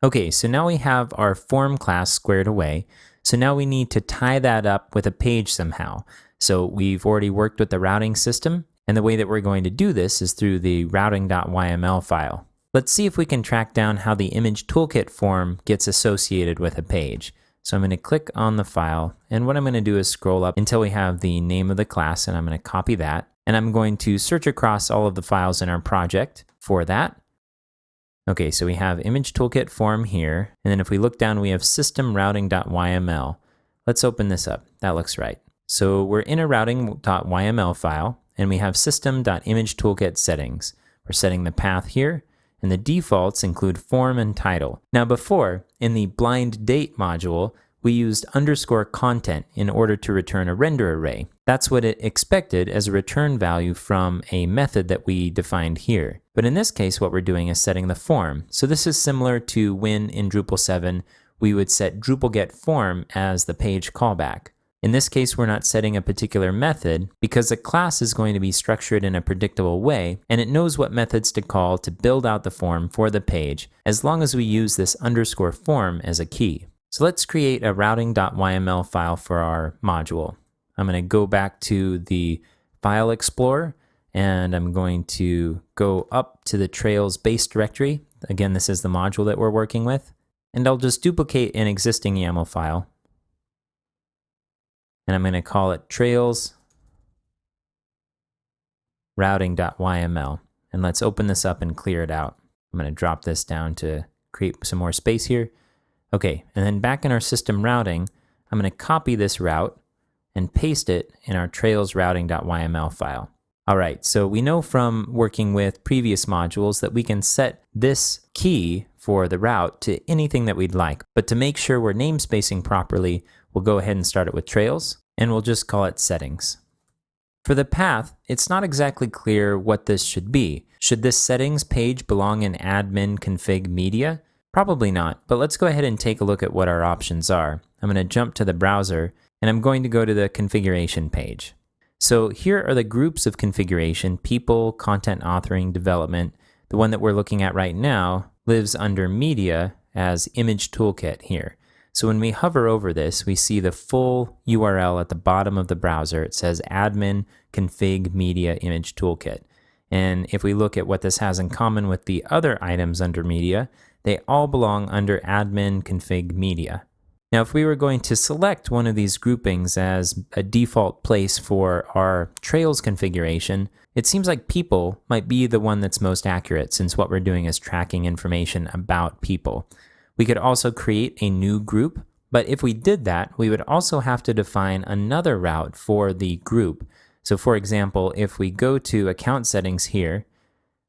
Okay, so now we have our form class squared away. So now we need to tie that up with a page somehow. So we've already worked with the routing system, and the way that we're going to do this is through the routing.yml file. Let's see if we can track down how the image toolkit form gets associated with a page. So I'm going to click on the file, and what I'm going to do is scroll up until we have the name of the class, and I'm going to copy that. And I'm going to search across all of the files in our project for that. Okay, so we have image toolkit form here, and then if we look down, we have system routing.yml. Let's open this up. That looks right. So we're in a routing.yml file, and we have system.imagetoolkit settings. We're setting the path here, and the defaults include form and title. Now before, in the blind date module, we used underscore content in order to return a render array. That's what it expected as a return value from a method that we defined here. But in this case, what we're doing is setting the form. So this is similar to when in Drupal 7, we would set Drupal get form as the page callback. In this case, we're not setting a particular method because the class is going to be structured in a predictable way, and it knows what methods to call to build out the form for the page, as long as we use this underscore form as a key. So let's create a routing.yml file for our module. I'm going to go back to the File Explorer, and I'm going to go up to the Trails base directory. Again, this is the module that we're working with. And I'll just duplicate an existing YAML file. And I'm going to call it Trails routing.yml. And let's open this up and clear it out. I'm going to drop this down to create some more space here. Okay, and then back in our system routing, I'm going to copy this route and paste it in our Trails routing.yml file. All right, so we know from working with previous modules that we can set this key for the route to anything that we'd like. But to make sure we're namespacing properly, we'll go ahead and start it with Trails, and we'll just call it Settings. For the path, it's not exactly clear what this should be. Should this settings page belong in admin config media? Probably not, but let's go ahead and take a look at what our options are. I'm going to jump to the browser, and I'm going to go to the configuration page. So here are the groups of configuration: people, content authoring, development. The one that we're looking at right now lives under media as image toolkit here. So when we hover over this, we see the full URL at the bottom of the browser. It says admin config media image toolkit. And if we look at what this has in common with the other items under media, they all belong under admin config media. Now, if we were going to select one of these groupings as a default place for our Trails configuration, it seems like people might be the one that's most accurate, since what we're doing is tracking information about people. We could also create a new group, but if we did that, we would also have to define another route for the group. So for example, if we go to account settings here,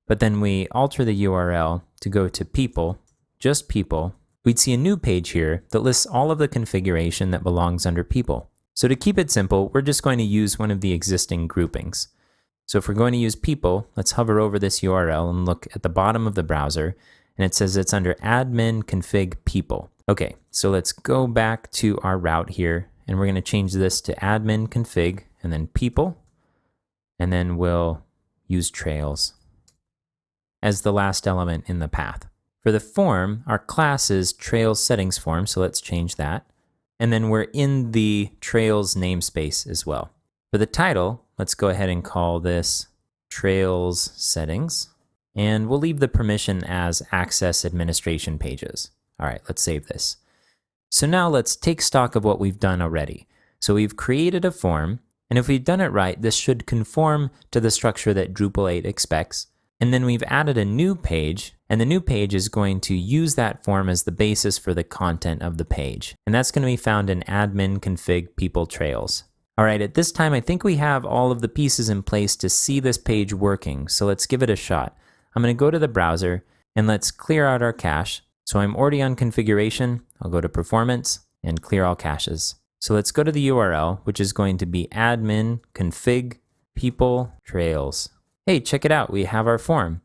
but then we alter the URL to go to people, just people, we'd see a new page here that lists all of the configuration that belongs under people. So to keep it simple, we're just going to use one of the existing groupings. So if we're going to use people, let's hover over this URL and look at the bottom of the browser, and it says it's under admin config people. Okay, so let's go back to our route here, and we're going to change this to admin config and then people, and then we'll use Trails as the last element in the path. For the form, our class is Trails settings form, so let's change that. And then we're in the Trails namespace as well. For the title, let's go ahead and call this Trails settings. And we'll leave the permission as access administration pages. All right, let's save this. So now let's take stock of what we've done already. So we've created a form, and if we've done it right, this should conform to the structure that Drupal 8 expects. And then we've added a new page, and the new page is going to use that form as the basis for the content of the page. And that's going to be found in admin config people trails. All right, at this time, I think we have all of the pieces in place to see this page working. So let's give it a shot. I'm going to go to the browser and let's clear out our cache. So I'm already on configuration. I'll go to performance and clear all caches. So let's go to the URL, which is going to be admin config people trails. Hey, check it out. We have our form.